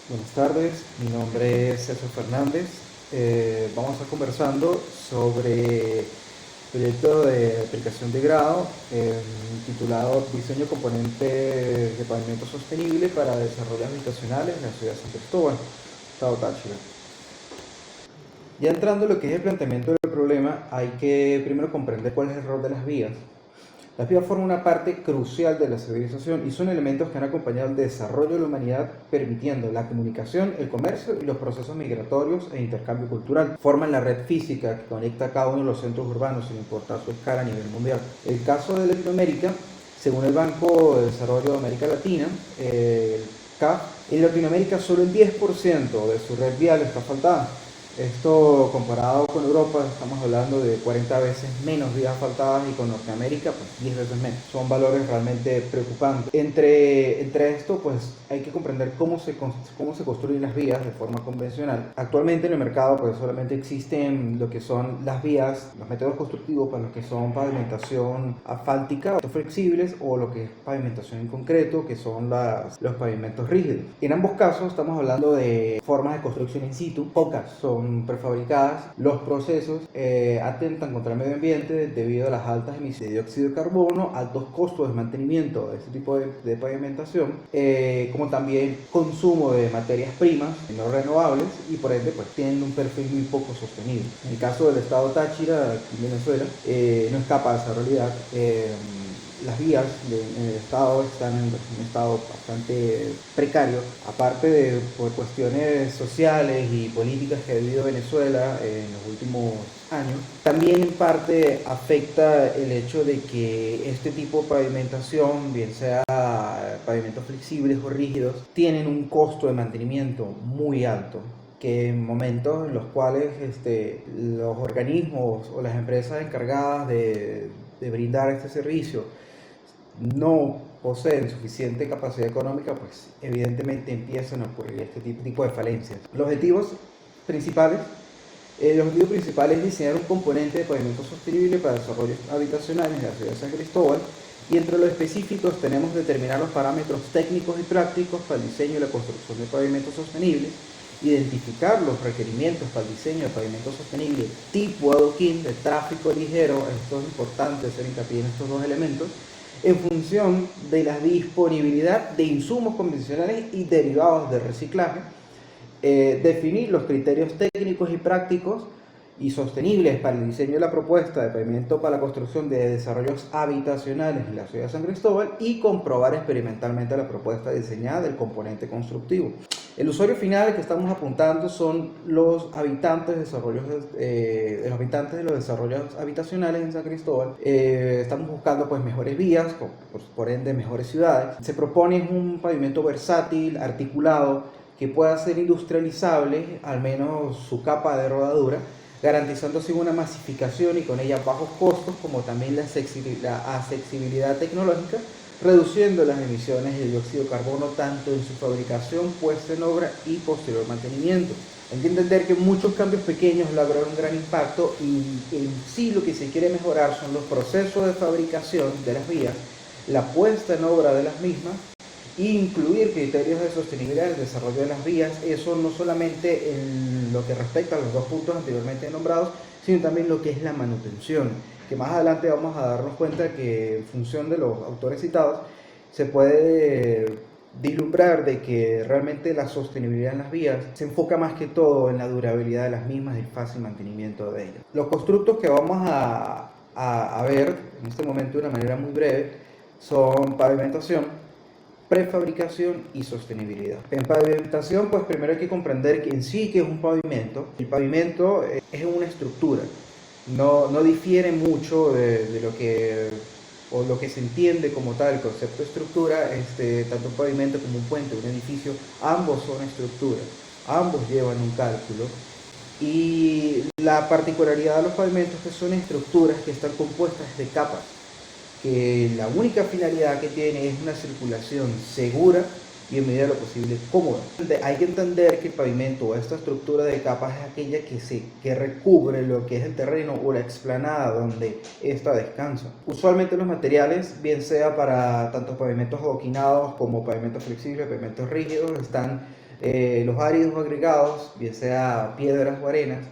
Buenas tardes, mi nombre es César Fernández. Vamos a estar conversando sobre proyecto de aplicación de grado titulado Diseño de componentes de pavimento sostenible para desarrollos habitacionales en la ciudad de San Cristóbal, Estado Táchira. Ya entrando en lo que es el planteamiento del problema, hay que primero comprender cuál es el rol de las vías. Las vías forman una parte crucial de la civilización y son elementos que han acompañado el desarrollo de la humanidad, permitiendo la comunicación, el comercio y los procesos migratorios e intercambio cultural. Forman la red física que conecta a cada uno de los centros urbanos sin importar su escala a nivel mundial. El caso de Latinoamérica, según el Banco de Desarrollo de América Latina, el CAF, en Latinoamérica solo el 10% de su red vial está asfaltada. Esto comparado con Europa, estamos hablando de 40 veces menos vías asfaltadas y con Norteamérica, pues 10 veces menos. Son valores realmente preocupantes. Entre esto, pues hay que comprender cómo se construyen las vías de forma convencional. Actualmente en el mercado, pues solamente existen lo que son las vías, los métodos constructivos para lo que son pavimentación asfáltica, flexibles o lo que es pavimentación en concreto, que son los pavimentos rígidos. En ambos casos estamos hablando de formas de construcción in situ, pocas son prefabricadas. Los procesos atentan contra el medio ambiente debido a las altas emisiones de dióxido de carbono, altos costos de mantenimiento de este tipo de pavimentación, como también consumo de materias primas no renovables y por ende pues tienen un perfil muy poco sostenible. En el caso del estado Táchira, aquí en Venezuela, no escapa de esa realidad. Las vías en el estado están en un estado bastante precario, aparte de por cuestiones sociales y políticas que ha vivido Venezuela en los últimos años. También en parte afecta el hecho de que este tipo de pavimentación, bien sea pavimentos flexibles o rígidos, tienen un costo de mantenimiento muy alto, que en momentos en los cuales los organismos o las empresas encargadas de brindar este servicio no poseen suficiente capacidad económica, pues evidentemente empiezan a ocurrir este tipo de falencias. Los objetivos principales es diseñar un componente de pavimento sostenible para desarrollos habitacionales en la ciudad de San Cristóbal, y entre los específicos tenemos determinar los parámetros técnicos y prácticos para el diseño y la construcción de pavimentos sostenibles, identificar los requerimientos para el diseño de pavimentos sostenibles tipo adoquín de tráfico ligero. Esto es importante hacer hincapié en estos dos elementos, en función de la disponibilidad de insumos convencionales y derivados de reciclaje, definir los criterios técnicos y prácticos y sostenibles para el diseño de la propuesta de pavimento para la construcción de desarrollos habitacionales en la ciudad de San Cristóbal y comprobar experimentalmente la propuesta diseñada del componente constructivo. El usuario final que estamos apuntando son los habitantes de los desarrollos habitacionales en San Cristóbal. Estamos buscando pues mejores vías, por ende mejores ciudades. Se propone un pavimento versátil, articulado, que pueda ser industrializable, al menos su capa de rodadura, garantizando así una masificación y con ella bajos costos, como también la accesibilidad tecnológica, reduciendo las emisiones de dióxido de carbono tanto en su fabricación, puesta en obra y posterior mantenimiento. Hay que entender que muchos cambios pequeños logran un gran impacto, y en sí lo que se quiere mejorar son los procesos de fabricación de las vías, la puesta en obra de las mismas, incluir criterios de sostenibilidad en el desarrollo de las vías. Eso no solamente en lo que respecta a los dos puntos anteriormente nombrados, sino también lo que es la manutención, que más adelante vamos a darnos cuenta que en función de los autores citados se puede vislumbrar de que realmente la sostenibilidad en las vías se enfoca más que todo en la durabilidad de las mismas y el fácil mantenimiento de ellas. Los constructos que vamos a ver en este momento de una manera muy breve son pavimentación, prefabricación y sostenibilidad. En pavimentación, pues primero hay que comprender que en sí que es un pavimento. El pavimento es una estructura, no difiere mucho de lo que se entiende como tal el concepto de estructura. Tanto un pavimento como un puente, un edificio, ambos son estructuras, ambos llevan un cálculo. Y la particularidad de los pavimentos es que son estructuras que están compuestas de capas, que la única finalidad que tiene es una circulación segura y en medida de lo posible cómoda. Hay que entender que el pavimento o esta estructura de capas es aquella que recubre lo que es el terreno o la explanada donde ésta descansa. Usualmente los materiales, bien sea para tanto pavimentos adoquinados como pavimentos flexibles, pavimentos rígidos, están Los áridos o agregados, bien sea piedras o arenas.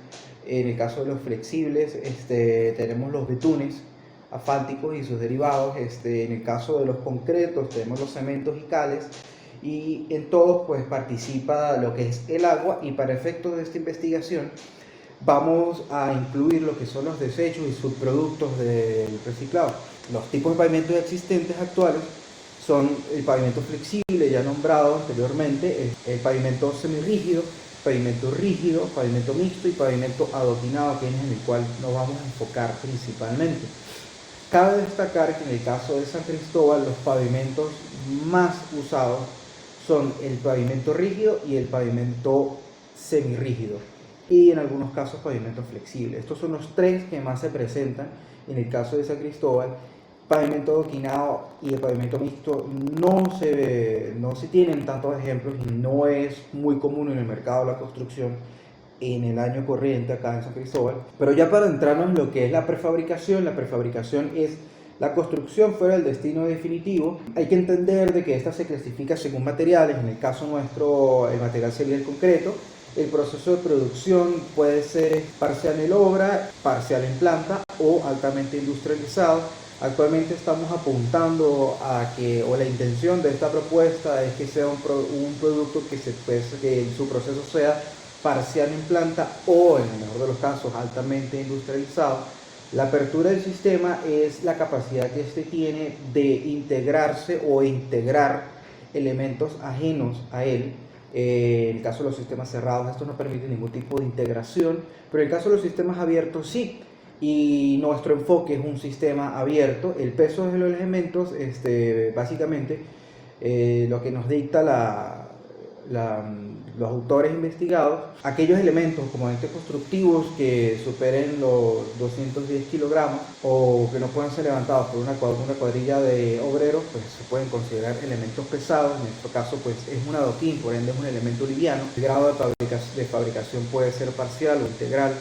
En el caso de los flexibles, tenemos los betunes asfálticos y sus derivados. En el caso de los concretos, tenemos los cementos y cales. Y en todos pues participa lo que es el agua, y para efectos de esta investigación vamos a incluir lo que son los desechos y subproductos del reciclado. Los tipos de pavimentos existentes actuales son el pavimento flexible, ya nombrado anteriormente, el pavimento semirrígido, pavimento rígido, pavimento mixto y pavimento adoquinado, que es en el cual nos vamos a enfocar principalmente. Cabe destacar que en el caso de San Cristóbal los pavimentos más usados son el pavimento rígido y el pavimento semirrígido, y en algunos casos pavimento flexible. Estos son los tres que más se presentan en el caso de San Cristóbal. Pavimento adoquinado y el pavimento mixto no se tienen tantos ejemplos y no es muy común en el mercado de la construcción en el año corriente acá en San Cristóbal. Pero ya para entrarnos en lo que es la prefabricación es la construcción fuera del destino definitivo. Hay que entender de que esta se clasifica según materiales. En el caso nuestro, el material sería el concreto. El proceso de producción puede ser parcial en obra, parcial en planta o altamente industrializado. Actualmente estamos apuntando a que, o la intención de esta propuesta es que sea un producto que su proceso sea parcial en planta o, en el mejor de los casos, altamente industrializado. La apertura del sistema es la capacidad que este tiene de integrarse o integrar elementos ajenos a él. En el caso de los sistemas cerrados, esto no permite ningún tipo de integración, pero en el caso de los sistemas abiertos sí. Y nuestro enfoque es un sistema abierto. El peso de los elementos, básicamente, lo que nos dicta los autores investigados, aquellos elementos componentes constructivos que superen los 210 kilogramos o que no puedan ser levantados por una cuadrilla de obreros, pues se pueden considerar elementos pesados. En nuestro caso pues es un adoquín, por ende es un elemento liviano. El grado de fabricación puede ser parcial o integral.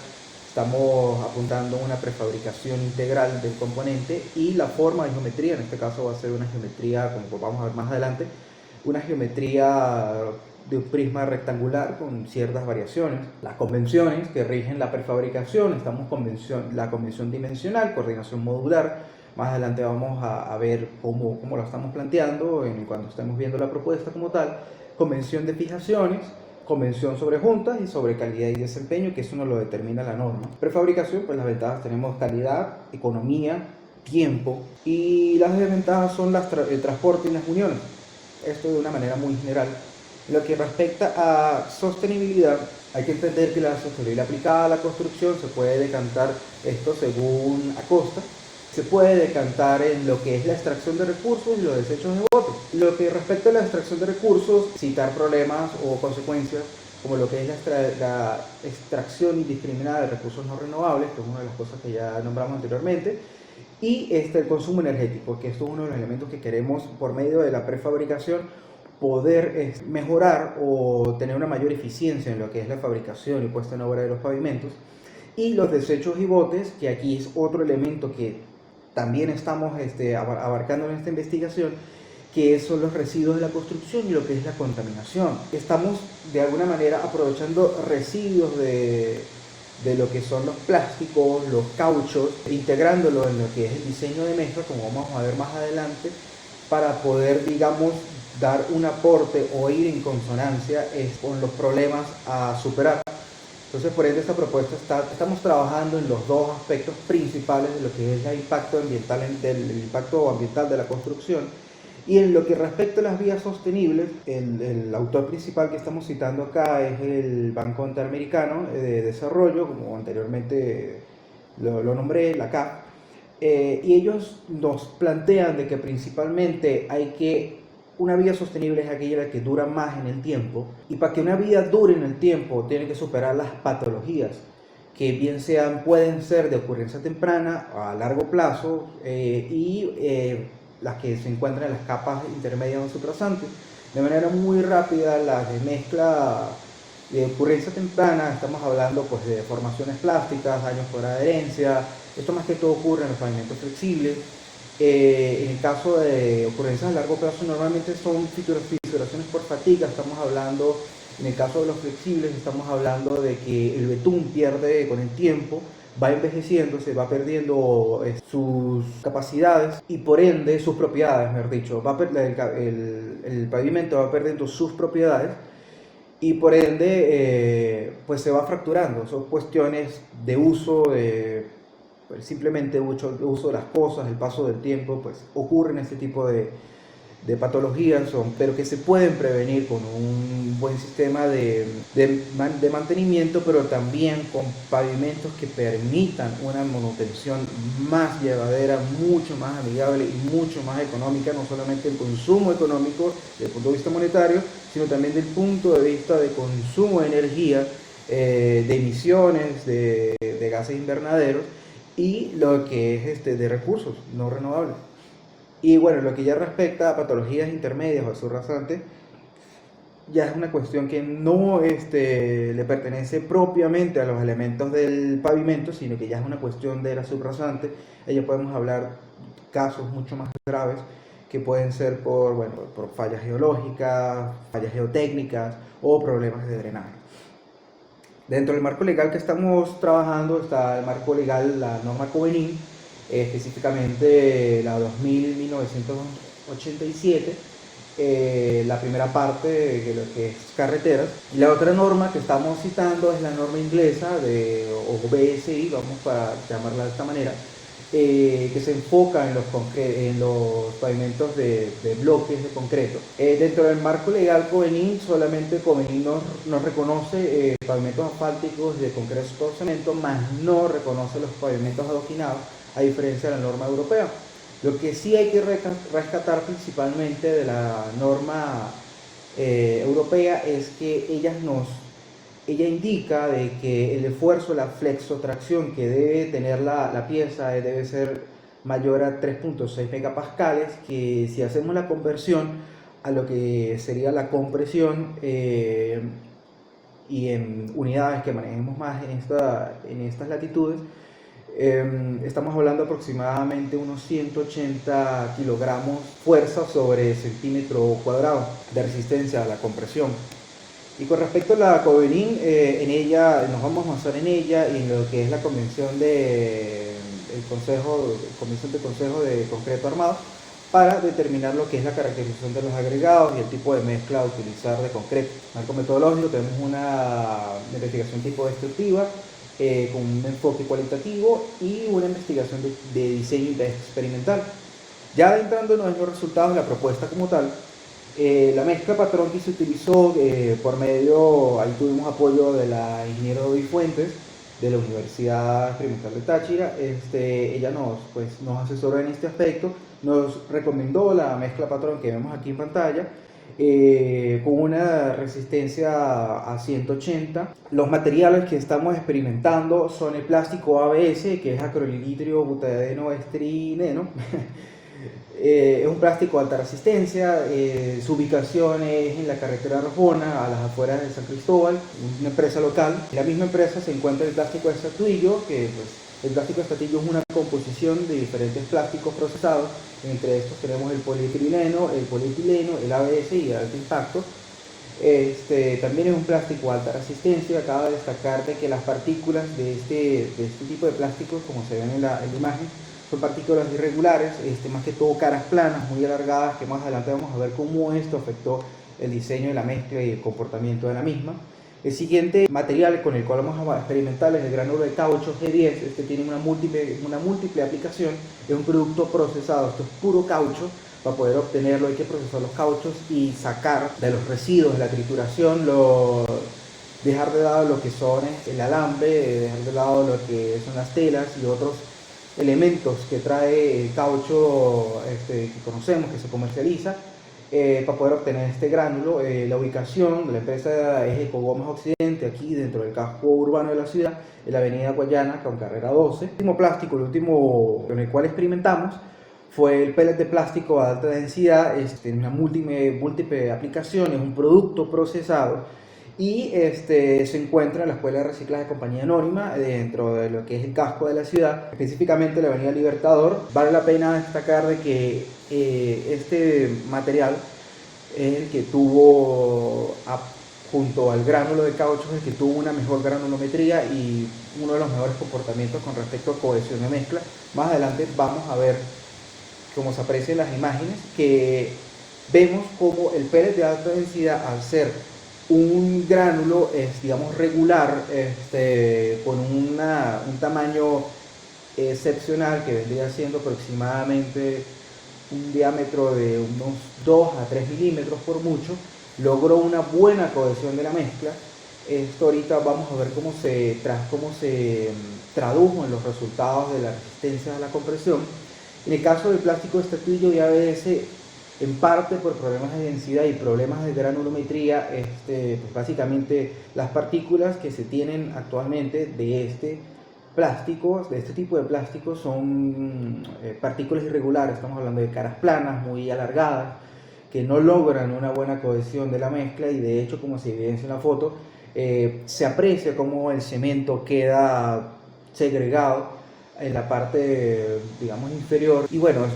Estamos apuntando a una prefabricación integral del componente, y la forma de geometría, en este caso va a ser una geometría, como vamos a ver más adelante, una geometría de un prisma rectangular con ciertas variaciones. Las convenciones que rigen la prefabricación, la convención dimensional, coordinación modular. Más adelante vamos a ver cómo lo estamos planteando cuando estemos viendo la propuesta como tal. Convención de fijaciones, convención sobre juntas y sobre calidad y desempeño, que eso nos lo determina la norma. Prefabricación, pues las ventajas tenemos calidad, economía, tiempo, y las desventajas son el transporte y las uniones. Esto de una manera muy general. Lo que respecta a sostenibilidad, hay que entender que la sostenibilidad aplicada a la construcción se puede decantar esto según Acosta. Se puede decantar en lo que es la extracción de recursos y los desechos de botes. Lo que respecta a la extracción de recursos, citar problemas o consecuencias como lo que es la extracción indiscriminada de recursos no renovables, que es una de las cosas que ya nombramos anteriormente, y el consumo energético, que esto es uno de los elementos que queremos, por medio de la prefabricación, poder mejorar o tener una mayor eficiencia en lo que es la fabricación y puesta en obra de los pavimentos. Y los desechos y botes, que aquí es otro elemento que también estamos abarcando en esta investigación, que son los residuos de la construcción y lo que es la contaminación. Estamos de alguna manera aprovechando residuos de lo que son los plásticos, los cauchos, integrándolo en lo que es el diseño de mezcla, como vamos a ver más adelante, para poder, digamos, dar un aporte o ir en consonancia con los problemas a superar. Entonces, por ende, esta propuesta estamos trabajando en los dos aspectos principales de lo que es el impacto ambiental de la construcción. Y en lo que respecta a las vías sostenibles, el autor principal que estamos citando acá es el Banco Interamericano de Desarrollo, como anteriormente lo nombré, la CAF. Y ellos nos plantean de que principalmente una vía sostenible es aquella que dura más en el tiempo, y para que una vía dure en el tiempo tiene que superar las patologías, que bien pueden ser de ocurrencia temprana, a largo plazo, las que se encuentran en las capas intermedias o subrasantes. De manera muy rápida, las de mezcla de ocurrencia temprana, estamos hablando pues de deformaciones plásticas, daños por adherencia. Esto más que todo ocurre en los pavimentos flexibles. En el caso de ocurrencias a largo plazo, normalmente son fisuraciones por fatiga. Estamos hablando En el caso de los flexibles estamos hablando de que el betún pierde con el tiempo, va envejeciendo, se va perdiendo sus capacidades y por ende sus propiedades, mejor dicho, el pavimento va perdiendo sus propiedades y por ende pues se va fracturando. Son cuestiones de uso, pues, simplemente uso de las cosas, el paso del tiempo, pues ocurren este tipo de patologías, pero que se pueden prevenir con un buen sistema de mantenimiento, pero también con pavimentos que permitan una manutención más llevadera, mucho más amigable y mucho más económica, no solamente el consumo económico desde el punto de vista monetario, sino también desde el punto de vista de consumo de energía, de emisiones de gases invernaderos y lo que es de recursos no renovables. Y bueno, lo que ya respecta a patologías intermedias o subrasantes, ya es una cuestión que no le pertenece propiamente a los elementos del pavimento, sino que ya es una cuestión de la subrasante. Ahí ya podemos hablar casos mucho más graves que pueden ser por fallas geológicas, fallas geotécnicas o problemas de drenaje. Dentro del marco legal que estamos trabajando está el marco legal, la norma Covenin, específicamente la 2000-1987, la primera parte de lo que es carreteras. Y la otra norma que estamos citando es la norma inglesa o BSI, vamos para llamarla de esta manera, que se enfoca en los pavimentos de bloques de concreto. Dentro del marco legal Covenin, solamente Covenin nos reconoce pavimentos asfálticos de concreto cemento, más no reconoce los pavimentos adoquinados, a diferencia de la norma europea. Lo que sí hay que rescatar principalmente de la norma europea es que ella indica de que el esfuerzo, la flexotracción que debe tener la pieza debe ser mayor a 3.6 megapascales, que si hacemos la conversión a lo que sería la compresión y en unidades que manejemos más en estas latitudes, estamos hablando aproximadamente unos 180 kilogramos fuerza sobre centímetro cuadrado de resistencia a la compresión. Y con respecto a la Covenin, en ella nos vamos a basar en ella y en lo que es la convención convención del Consejo de Concreto Armado, para determinar lo que es la caracterización de los agregados y el tipo de mezcla a utilizar de concreto. Marco metodológico, tenemos una investigación tipo destructiva, con un enfoque cualitativo y una investigación de diseño experimental. Ya adentrándonos en los resultados de la propuesta como tal, la mezcla patrón que se utilizó por medio, ahí tuvimos apoyo de la ingeniera Dovi Fuentes de la Universidad Experimental de Táchira. Ella nos asesoró en este aspecto, nos recomendó la mezcla patrón que vemos aquí en pantalla, con una resistencia a 180. Los materiales que estamos experimentando son el plástico ABS, que es acrolitrio butadieno estrineno. Es un plástico de alta resistencia, su ubicación es en la carretera Arjona, a las afueras de San Cristóbal, una empresa local. En la misma empresa se encuentra el plástico de estatuillo, que el plástico de estatuillo es una composición de diferentes plásticos procesados. Entre estos tenemos el polipropileno, el polietileno, el ABS y el alto impacto. También es un plástico de alta resistencia. Acaba de destacar de que las partículas de este tipo de plásticos, como se ven en la imagen, son partículas irregulares, más que todo caras planas, muy alargadas, que más adelante vamos a ver cómo esto afectó el diseño de la mezcla y el comportamiento de la misma. El siguiente material con el cual vamos a experimentar es el gránulo de caucho G10. Tiene una múltiple aplicación, es un producto procesado, esto es puro caucho. Para poder obtenerlo hay que procesar los cauchos y sacar de los residuos de la trituración, dejar de lado lo que son el alambre, dejar de lado lo que son las telas y otros elementos que trae el caucho que conocemos, que se comercializa, para poder obtener este gránulo. La ubicación de la empresa es Ecogomas Occidente, aquí dentro del casco urbano de la ciudad, en la avenida Guayana con carrera 12. El último plástico, el último con el cual experimentamos, fue el pellet de plástico a alta densidad. Tiene una múltiple aplicación, es un producto procesado y se encuentra en la Escuela de Reciclaje de Compañía Anónima, dentro de lo que es el casco de la ciudad, específicamente la avenida Libertador. Vale la pena destacar de que este material es el que tuvo junto al gránulo de caucho es el que tuvo una mejor granulometría y uno de los mejores comportamientos con respecto a cohesión de mezcla. Más adelante vamos a ver, como se aprecia en las imágenes, que vemos como el pellet de alta densidad, al ser un gránulo digamos regular, con un tamaño excepcional, que vendría siendo aproximadamente un diámetro de unos 2 a 3 milímetros por mucho, logró una buena cohesión de la mezcla. Esto ahorita vamos a ver cómo se tradujo en los resultados de la resistencia a la compresión. En el caso del plástico de estatuillo y ABS, en parte por problemas de densidad y problemas de granulometría, pues básicamente las partículas que se tienen actualmente de este tipo de plástico son partículas irregulares. Estamos hablando de caras planas, muy alargadas, que no logran una buena cohesión de la mezcla, y de hecho, como se evidencia en la foto, se aprecia cómo el cemento queda segregado en la parte, digamos, inferior. Y bueno,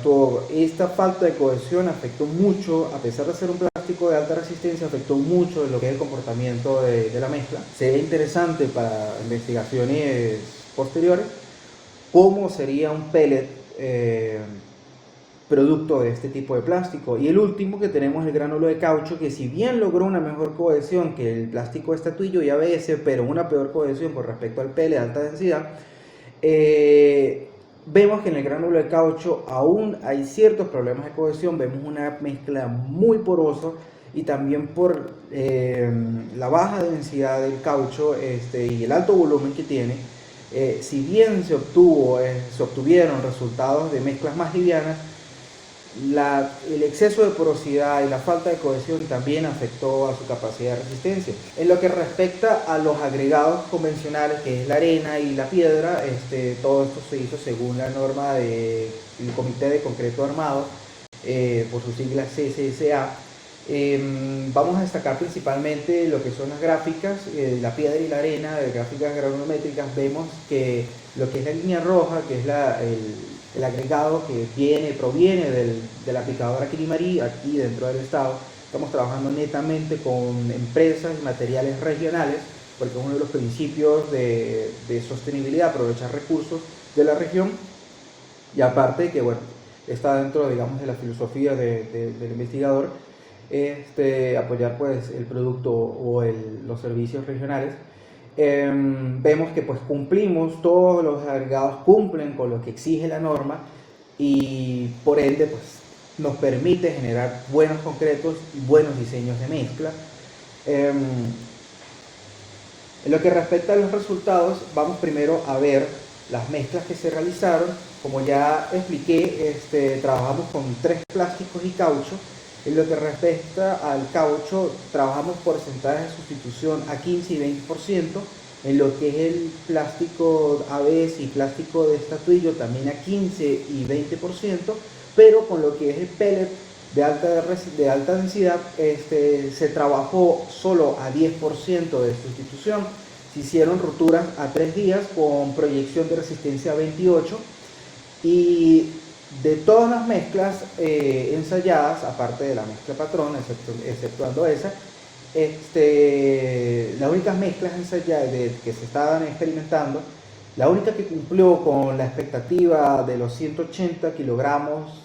esta falta de cohesión afectó mucho, a pesar de ser un plástico de alta resistencia, afectó mucho lo que es el comportamiento de la mezcla. Sería interesante para investigaciones posteriores cómo sería un pellet producto de este tipo de plástico. Y el último que tenemos, el gránulo de caucho, que si bien logró una mejor cohesión que el plástico estatuillo y ABS, pero una peor cohesión con respecto al pellet de alta densidad, vemos que en el gránulo de caucho aún hay ciertos problemas de cohesión. Vemos una mezcla muy porosa, y también por la baja densidad del caucho y el alto volumen que tiene, si bien se obtuvieron resultados de mezclas más livianas, el exceso de porosidad y la falta de cohesión también afectó a su capacidad de resistencia. En lo que respecta a los agregados convencionales, que es la arena y la piedra, todo esto se hizo según la norma del Comité de Concreto Armado, por sus siglas CCSA. Vamos a destacar principalmente lo que son las gráficas, la piedra y la arena, de gráficas granulométricas. Vemos que lo que es la línea roja, que es el agregado que proviene de la aplicadora Kirimarí, aquí dentro del estado. Estamos trabajando netamente con empresas y materiales regionales, porque es uno de los principios de sostenibilidad, aprovechar recursos de la región, y aparte que, bueno, está dentro, digamos, de la filosofía del investigador, apoyar pues el producto o los servicios regionales. Vemos que pues cumplimos, todos los agregados cumplen con lo que exige la norma, y por ende pues nos permite generar buenos concretos y buenos diseños de mezcla. En lo que respecta a los resultados, vamos primero a ver las mezclas que se realizaron. Como ya expliqué, trabajamos con 3 plásticos y caucho. En lo que respecta al caucho, trabajamos porcentajes de sustitución a 15 y 20%. En lo que es el plástico ABS y plástico de estatuillo, también a 15 y 20%. Pero con lo que es el pellet de alta densidad, se trabajó solo a 10% de sustitución. Se hicieron roturas a 3 días con proyección de resistencia a 28. Y de todas las mezclas ensayadas, aparte de la mezcla patrón, exceptuando esa, las únicas mezclas ensayadas que se estaban experimentando, la única que cumplió con la expectativa de los 180 kilogramos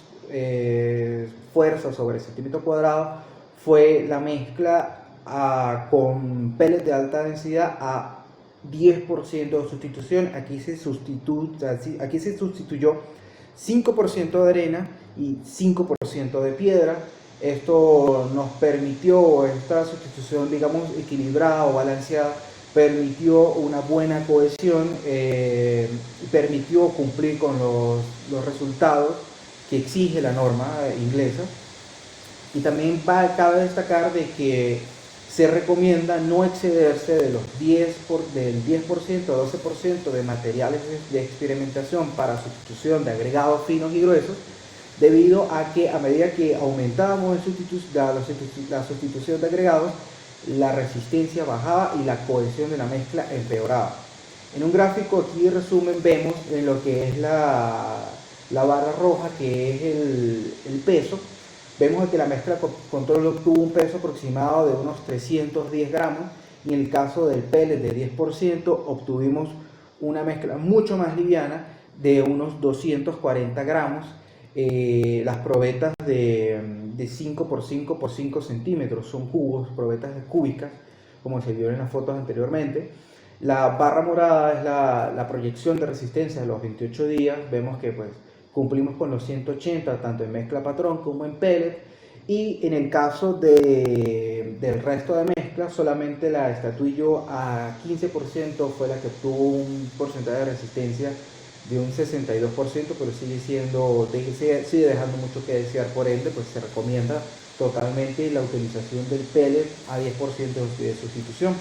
fuerza sobre centímetro cuadrado fue la mezcla con pellet de alta densidad a 10% de sustitución. Aquí se sustituyó 5% de arena y 5% de piedra. Esto nos permitió, esta sustitución, digamos, equilibrada o balanceada, permitió una buena cohesión, permitió cumplir con los resultados que exige la norma inglesa. Y también cabe destacar de que se recomienda no excederse del 10% o 12% de materiales de experimentación para sustitución de agregados finos y gruesos, debido a que a medida que aumentábamos la sustitución de agregados, la resistencia bajaba y la cohesión de la mezcla empeoraba. En un gráfico aquí de resumen vemos en lo que es la barra roja, que es el peso. vemos que la mezcla control obtuvo un peso aproximado de unos 310 gramos y en el caso del pellet de 10% obtuvimos una mezcla mucho más liviana de unos 240 gramos. Las probetas de 5 por 5 por 5 centímetros son cubos, probetas cúbicas, como se vio en las fotos anteriormente. La barra morada es la proyección de resistencia de los 28 días. Vemos que pues cumplimos con los 180 tanto en mezcla patrón como en pellet, y en el caso del resto de mezclas solamente la estatuillo a 15% fue la que obtuvo un porcentaje de resistencia de un 62%, pero sigue dejando mucho que desear. Por ende pues se recomienda totalmente la utilización del pellet a 10% de sustitución.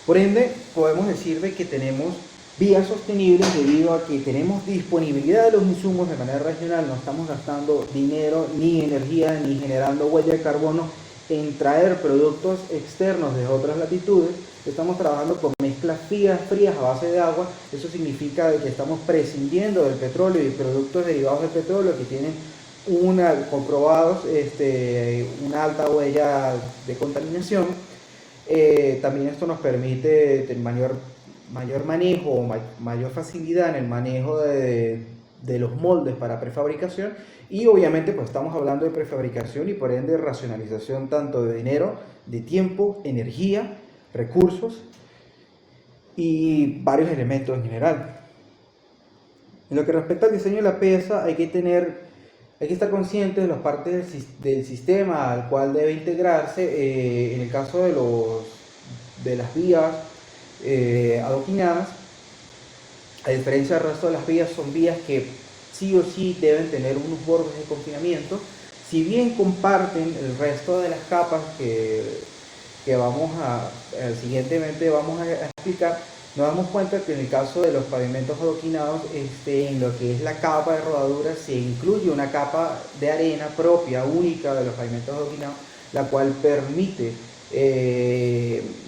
Por ende, podemos decir de que tenemos vías sostenibles debido a que tenemos disponibilidad de los insumos de manera regional, no estamos gastando dinero ni energía ni generando huella de carbono en traer productos externos de otras latitudes. Estamos trabajando con mezclas frías a base de agua. Eso significa que estamos prescindiendo del petróleo y productos derivados del petróleo que tienen comprobados una alta huella de contaminación. También esto nos permite tener mayor manejo o mayor facilidad en el manejo de los moldes para prefabricación, y obviamente pues estamos hablando de prefabricación y por ende racionalización tanto de dinero, de tiempo, energía, recursos y varios elementos en general. En lo que respecta al diseño de la pieza, hay que estar consciente de las partes del sistema al cual debe integrarse. En el caso de las vías adoquinadas, a diferencia del resto de las vías, son vías que sí o sí deben tener unos bordes de confinamiento. Si bien comparten el resto de las capas que siguientemente vamos a explicar, nos damos cuenta que en el caso de los pavimentos adoquinados, en lo que es la capa de rodadura, se incluye una capa de arena propia, única de los pavimentos adoquinados, la cual permite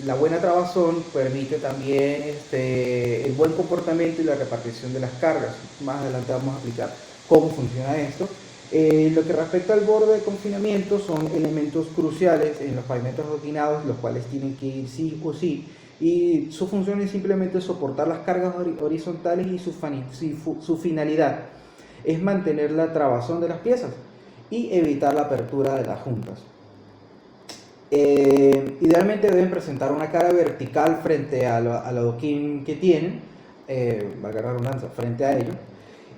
la buena trabazón, permite también el buen comportamiento y la repartición de las cargas. Más adelante vamos a explicar cómo funciona esto. Lo que respecta al borde de confinamiento, son elementos cruciales en los pavimentos adoquinados, los cuales tienen que ir sí o sí, y su función es simplemente soportar las cargas horizontales, y su finalidad es mantener la trabazón de las piezas y evitar la apertura de las juntas. Idealmente deben presentar una cara vertical frente al adoquín que tienen, valga la redundancia, frente a ello,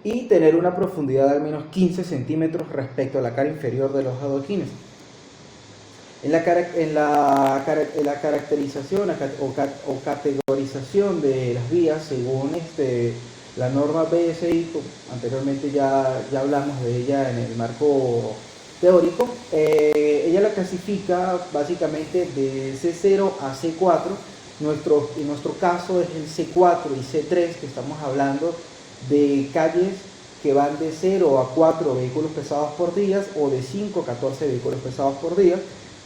y tener una profundidad de al menos 15 centímetros respecto a la cara inferior de los adoquines. En la caracterización o categorización de las vías, según la norma BSI, anteriormente ya hablamos de ella en el marco teórico, ella la clasifica básicamente de C0 a C4. En nuestro caso es el C4 y C3, que estamos hablando de calles que van de 0 a 4 vehículos pesados por día o de 5 a 14 vehículos pesados por día.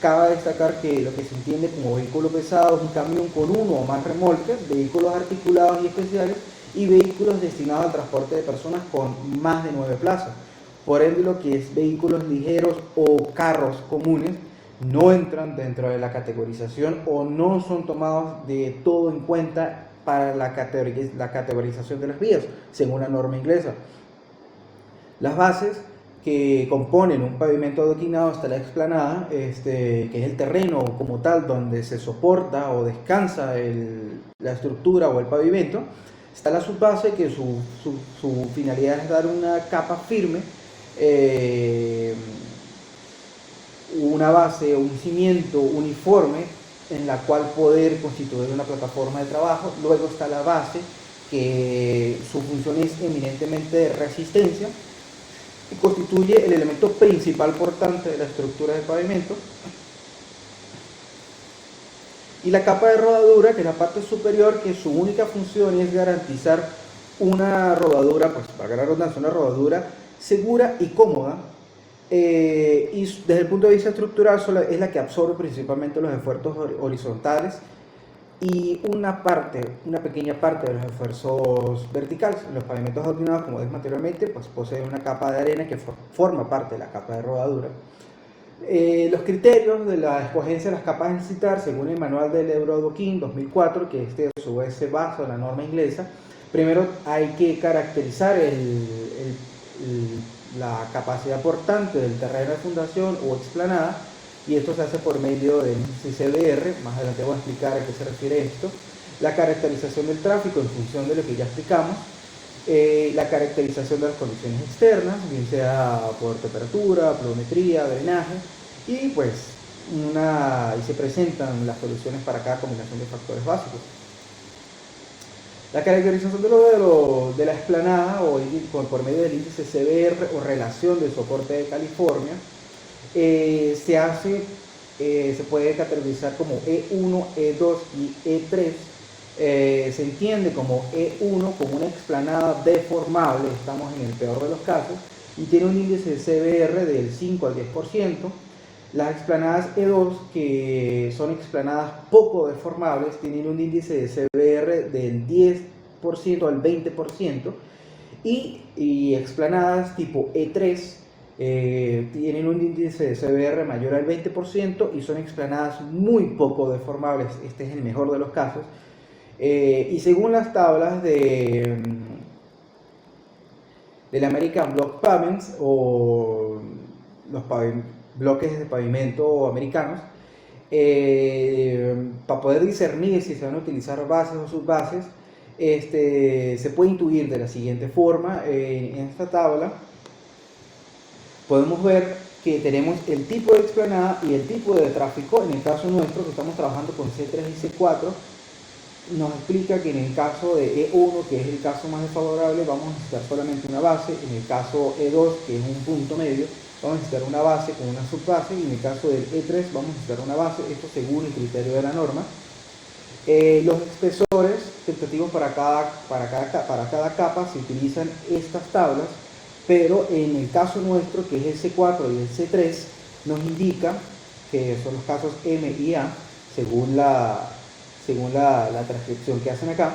Cabe destacar que lo que se entiende como vehículo pesado es un camión con uno o más remolques, vehículos articulados y especiales y vehículos destinados al transporte de personas con más de 9 plazas. Por ende, lo que es vehículos ligeros o carros comunes no entran dentro de la categorización o no son tomados de todo en cuenta para la categorización de las vías, según la norma inglesa. Las bases que componen un pavimento adoquinado está la explanada, que es el terreno como tal donde se soporta o descansa la estructura o el pavimento. Está la subbase, que su finalidad es dar una capa firme, una base, un cimiento uniforme en la cual poder constituir una plataforma de trabajo. Luego está la base, que su función es eminentemente de resistencia y constituye el elemento principal portante de la estructura del pavimento. Y la capa de rodadura, que es la parte superior, que su única función es garantizar una rodadura, pues para la redundancia, una rodadura segura y cómoda, y desde el punto de vista estructural es la que absorbe principalmente los esfuerzos horizontales y una pequeña parte de los esfuerzos verticales. Los pavimentos adoquinados, como dije anteriormente, pues poseen una capa de arena que forma parte de la capa de rodadura. Los criterios de la escogencia de las capas a necesitar, según el manual del Euroadoquín 2004, que a su vez se basa en la norma inglesa, primero hay que caracterizar la capacidad portante del terreno de fundación o explanada, y esto se hace por medio del CBR. Más adelante voy a explicar a qué se refiere esto. La caracterización del tráfico en función de lo que ya explicamos. La caracterización de las condiciones externas, bien sea por temperatura, pluviometría, drenaje, y pues se presentan las soluciones para cada combinación de factores básicos. La caracterización de la explanada por medio del índice CBR o relación de soporte de California se puede categorizar como E1, E2 y E3. Se entiende como E1 como una explanada deformable, estamos en el peor de los casos, y tiene un índice de CBR del 5 al 10%. Las explanadas E2, que son explanadas poco deformables, tienen un índice de CBR del 10% al 20%, y explanadas tipo E3 tienen un índice de CBR mayor al 20% y son explanadas muy poco deformables. Este es el mejor de los casos. Y según las tablas del American Block Pavements, o los bloques de pavimento americanos, para poder discernir si se van a utilizar bases o subbases, se puede intuir de la siguiente forma. En esta tabla podemos ver que tenemos el tipo de explanada y el tipo de tráfico. En el caso nuestro, que estamos trabajando con C3 y C4, nos explica que en el caso de E1, que es el caso más desfavorable, vamos a necesitar solamente una base. En el caso E2, que es un punto medio, vamos a necesitar una base con una subbase, y en el caso del E3 vamos a necesitar una base, esto según el criterio de la norma. Los espesores tentativos para cada capa se utilizan estas tablas, pero en el caso nuestro, que es el C4 y el C3, nos indica que son los casos M y A, según la transcripción que hacen acá.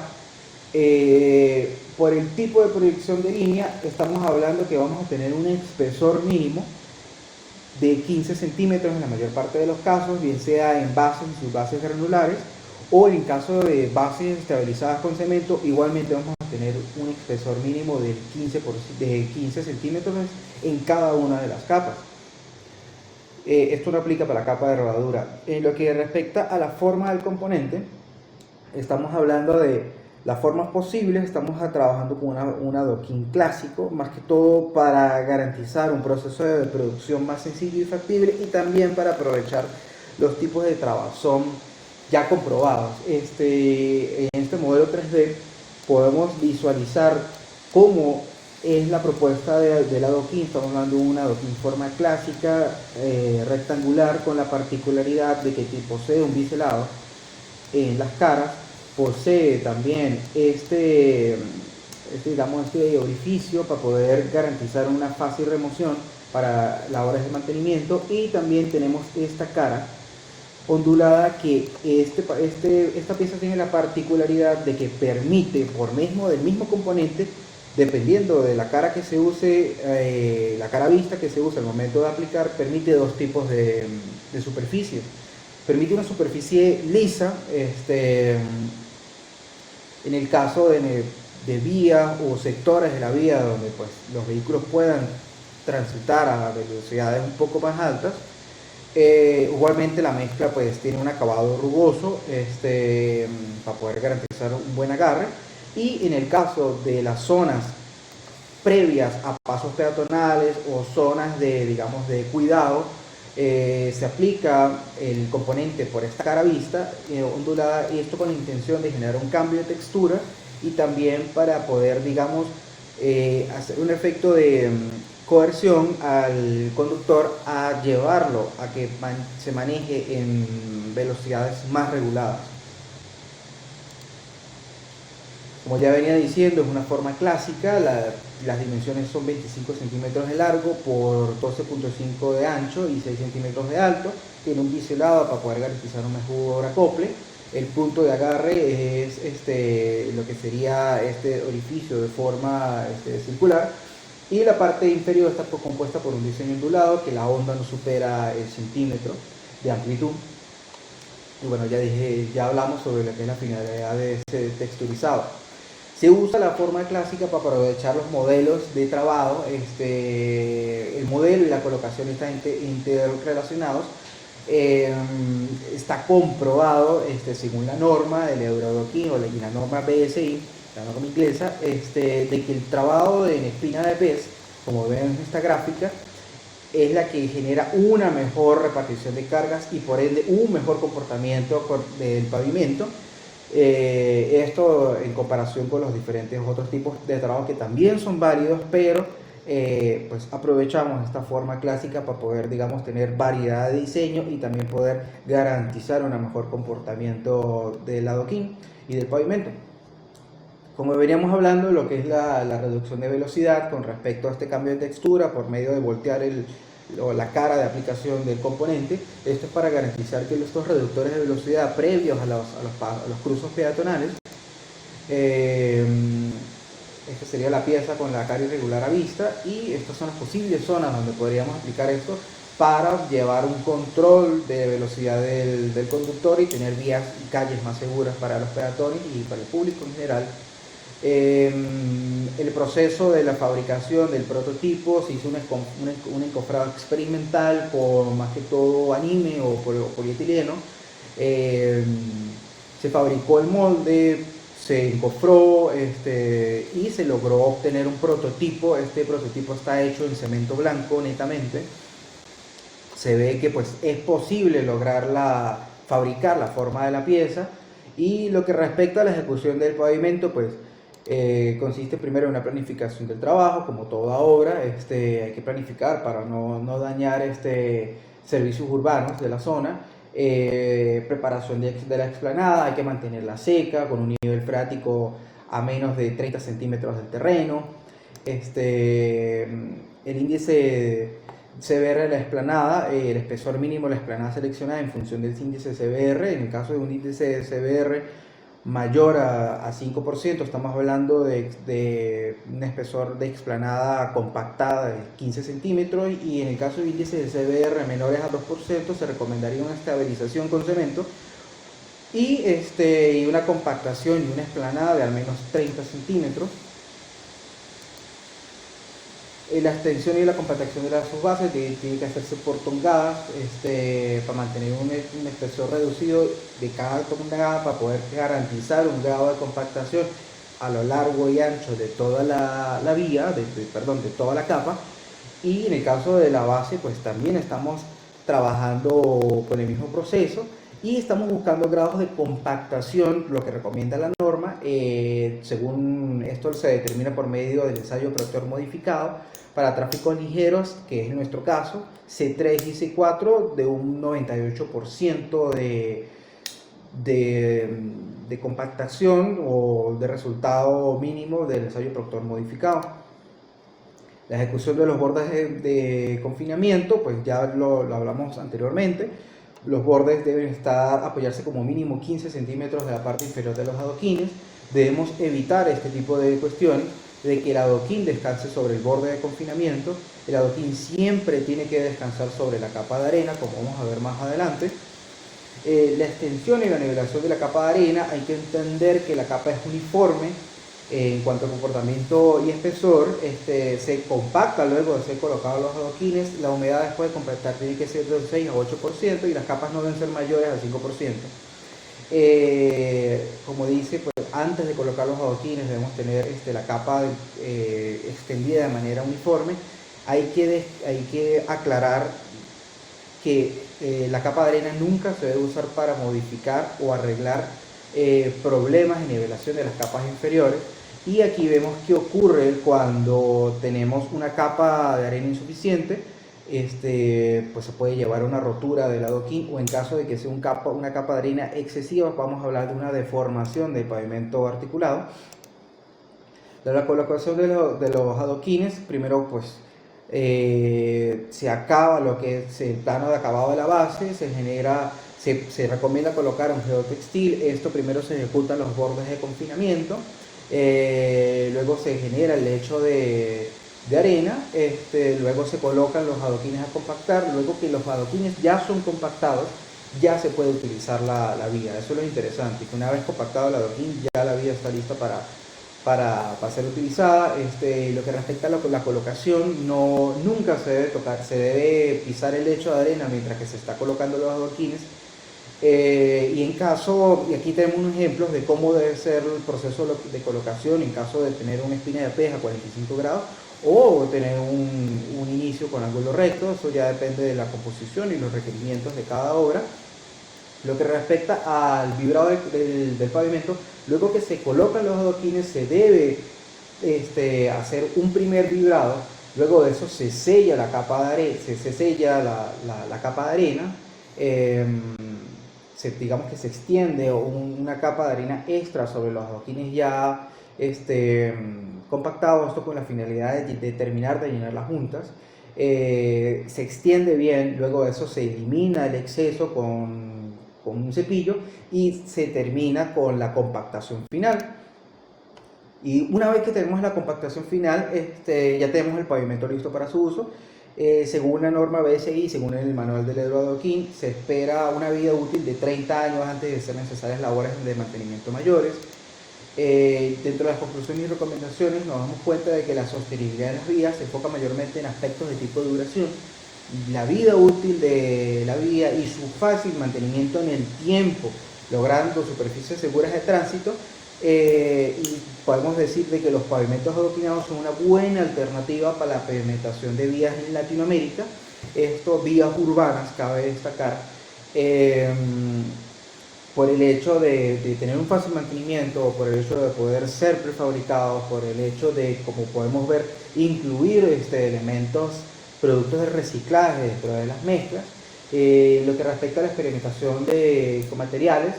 Por el tipo de proyección de línea, estamos hablando que vamos a tener un espesor mínimo de 15 centímetros en la mayor parte de los casos, bien sea en bases y subbases granulares, o en caso de bases estabilizadas con cemento, igualmente vamos a tener un espesor mínimo de 15 centímetros en cada una de las capas. Esto no aplica para la capa de rodadura. En lo que respecta a la forma del componente, estamos hablando de las formas posibles. Estamos trabajando con un adoquín clásico, más que todo para garantizar un proceso de producción más sencillo y factible, y también para aprovechar los tipos de trabazón ya comprobados. En este modelo 3D podemos visualizar cómo es la propuesta del adoquín. Estamos hablando de un adoquín forma clásica, rectangular, con la particularidad de que posee un biselado en las caras, posee también este orificio para poder garantizar una fácil remoción para labores de mantenimiento, y también tenemos esta cara ondulada, que esta pieza tiene la particularidad de que permite, del mismo componente, dependiendo de la cara que se use, la cara vista que se usa al momento de aplicar, permite dos tipos de superficies. Permite una superficie lisa, en el caso de vías o sectores de la vía donde pues los vehículos puedan transitar a velocidades un poco más altas. Igualmente la mezcla pues tiene un acabado rugoso, para poder garantizar un buen agarre. Y en el caso de las zonas previas a pasos peatonales o zonas de cuidado, se aplica el componente por esta cara vista ondulada, y esto con la intención de generar un cambio de textura, y también para poder hacer un efecto de coerción al conductor a llevarlo a que se maneje en velocidades más reguladas. Como ya venía diciendo, es una forma clásica. Las dimensiones son 25 centímetros de largo por 12.5 de ancho y 6 centímetros de alto. Tiene un biselado para poder garantizar un mejor acople. El punto de agarre es lo que sería este orificio de forma circular, y la parte inferior está compuesta por un diseño ondulado que la onda no supera el centímetro de amplitud. Y bueno, ya hablamos sobre lo que es la finalidad de este texturizado. Se usa la forma clásica para aprovechar los modelos de trabado. El modelo y la colocación están interrelacionados. Está comprobado, según la norma del Eurodoquín o la norma BSI, la norma inglesa, de que el trabado en espina de pez, como ven en esta gráfica, es la que genera una mejor repartición de cargas y por ende un mejor comportamiento del pavimento. Esto en comparación con los diferentes otros tipos de trabajo que también son válidos, pero pues aprovechamos esta forma clásica para poder, digamos, tener variedad de diseño y también poder garantizar un mejor comportamiento del adoquín y del pavimento. Como veníamos hablando, lo que es la reducción de velocidad con respecto a este cambio de textura por medio de voltear la cara de aplicación del componente. Esto es para garantizar que estos reductores de velocidad previos a los cruzos peatonales, esta sería la pieza con la cara irregular a vista, y estas son las posibles zonas donde podríamos aplicar esto para llevar un control de velocidad del conductor y tener vías y calles más seguras para los peatones y para el público en general. El proceso de la fabricación del prototipo se hizo un encofrado experimental por más que todo anime o polietileno. Se fabricó el molde, se encofró y se logró obtener un prototipo. Este prototipo está hecho en cemento blanco netamente. Se ve que pues es posible lograr fabricar la forma de la pieza. Y lo que respecta a la ejecución del pavimento, pues consiste primero en una planificación del trabajo. Como toda obra, hay que planificar para no dañar servicios urbanos de la zona. Preparación de la explanada, hay que mantenerla seca con un nivel freático a menos de 30 centímetros del terreno. El índice CBR de la explanada, el espesor mínimo de la explanada seleccionada en función del índice CBR. En el caso de un índice de CBR mayor a 5%, estamos hablando de un espesor de explanada compactada de 15 centímetros, y en el caso de índices de CBR menores a 2%, se recomendaría una estabilización con cemento y una compactación y una explanada de al menos 30 centímetros. La extensión y la compactación de las subbases tiene que hacerse por tongadas para mantener un espesor reducido de cada tongada, para poder garantizar un grado de compactación a lo largo y ancho de toda la vía, de toda la capa. Y en el caso de la base, pues también estamos trabajando con el mismo proceso y estamos buscando grados de compactación, lo que recomienda la norma. Según esto se determina por medio del ensayo productor modificado para tráficos ligeros, que es en nuestro caso C3 y C4, de un 98% de compactación o de resultado mínimo del ensayo productor modificado. La ejecución de los bordes de confinamiento, pues ya lo hablamos anteriormente. Los bordes deben apoyarse como mínimo 15 centímetros de la parte inferior de los adoquines. Debemos evitar este tipo de cuestiones, de que el adoquín descanse sobre el borde de confinamiento. El adoquín siempre tiene que descansar sobre la capa de arena, como vamos a ver más adelante. La extensión y la nivelación de la capa de arena, hay que entender que la capa es uniforme en cuanto a comportamiento y espesor. Se compacta luego de ser colocados los adoquines. La humedad después de compactar tiene que ser de 6 a 8% y las capas no deben ser mayores al 5%. Como dice, pues antes de colocar los adoquines debemos tener la capa extendida de manera uniforme. Hay que aclarar que la capa de arena nunca se debe usar para modificar o arreglar problemas de nivelación de las capas inferiores. Y aquí vemos qué ocurre cuando tenemos una capa de arena insuficiente. Pues se puede llevar a una rotura del adoquín, o en caso de que sea una capa de arena excesiva, vamos a hablar de una deformación del pavimento articulado. La colocación de los adoquines, primero pues se acaba lo que es el plano de acabado de la base, se genera Se recomienda colocar un geotextil. Esto primero se ejecuta en los bordes de confinamiento, luego se genera el lecho de arena, luego se colocan los adoquines a compactar. Luego que los adoquines ya son compactados, ya se puede utilizar la vía. Eso es lo interesante, que una vez compactado el adoquín, ya la vía está lista para ser utilizada. Lo que respecta a la colocación, nunca se debe tocar, se debe pisar el lecho de arena mientras que se está colocando los adoquines. Y aquí tenemos unos ejemplos de cómo debe ser el proceso de colocación en caso de tener una espina de pez a 45 grados o tener un inicio con ángulo recto. Eso ya depende de la composición y los requerimientos de cada obra. Lo que respecta al vibrado del pavimento, luego que se colocan los adoquines, se debe hacer un primer vibrado. Luego de eso se sella la capa de arena, se sella la capa de arena. Digamos que se extiende una capa de arena extra sobre los adoquines ya compactados, esto con la finalidad de terminar de llenar las juntas. Se extiende bien, luego de eso se elimina el exceso con un cepillo y se termina con la compactación final. Y una vez que tenemos la compactación final, ya tenemos el pavimento listo para su uso. Según la norma BSI, según el manual del hidroadoquín, se espera una vida útil de 30 años antes de ser necesarias labores de mantenimiento mayores. Dentro de las conclusiones y recomendaciones nos damos cuenta de que la sostenibilidad de las vías se enfoca mayormente en aspectos de tipo de duración, la vida útil de la vía y su fácil mantenimiento en el tiempo, logrando superficies seguras de tránsito. Y podemos decir de que los pavimentos adoquinados son una buena alternativa para la pavimentación de vías en Latinoamérica. Vías urbanas, cabe destacar, por el hecho de tener un fácil mantenimiento, por el hecho de poder ser prefabricados, por el hecho de, como podemos ver, incluir productos de reciclaje dentro de las mezclas. Lo que respecta a la experimentación con materiales,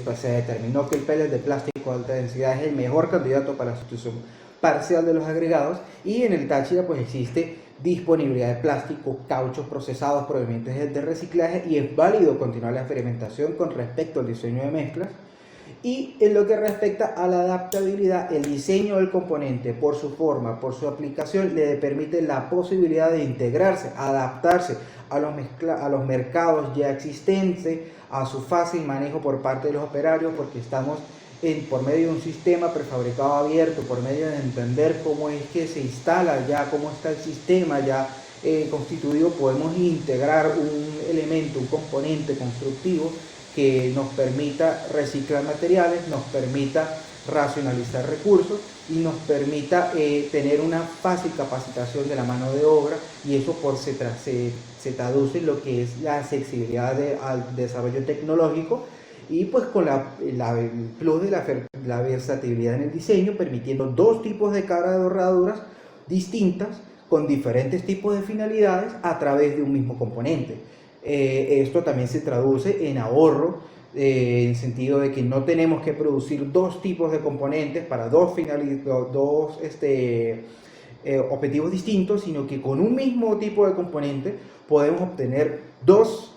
pues se determinó que el pellet de plástico de alta densidad es el mejor candidato para la sustitución parcial de los agregados, y en el Táchira pues existe disponibilidad de plástico, cauchos procesados provenientes de reciclaje, y es válido continuar la experimentación con respecto al diseño de mezclas. Y en lo que respecta a la adaptabilidad, el diseño del componente, por su forma, por su aplicación, le permite la posibilidad de integrarse, adaptarse a los mercados ya existentes, a su fácil manejo por parte de los operarios, porque estamos por medio de un sistema prefabricado abierto, por medio de entender cómo es que se instala ya, cómo está el sistema ya constituido, podemos integrar un elemento, un componente constructivo que nos permita reciclar materiales, nos permita racionalizar recursos y nos permita tener una fácil capacitación de la mano de obra, y eso se traduce en lo que es la accesibilidad al desarrollo tecnológico, y pues con el plus de la versatilidad en el diseño, permitiendo dos tipos de cabras de herraduras distintas con diferentes tipos de finalidades a través de un mismo componente. Esto también se traduce en ahorro, en el sentido de que no tenemos que producir dos tipos de componentes para dos objetivos distintos, sino que con un mismo tipo de componente podemos obtener dos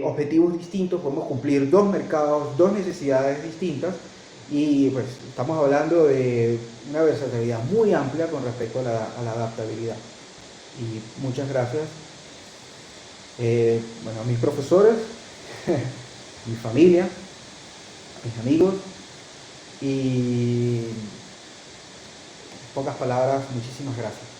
objetivos distintos, podemos cumplir dos mercados, dos necesidades distintas, y pues estamos hablando de una versatilidad muy amplia con respecto a la adaptabilidad. Y muchas gracias. A mis profesores, mi familia, mis amigos, y en pocas palabras, muchísimas gracias.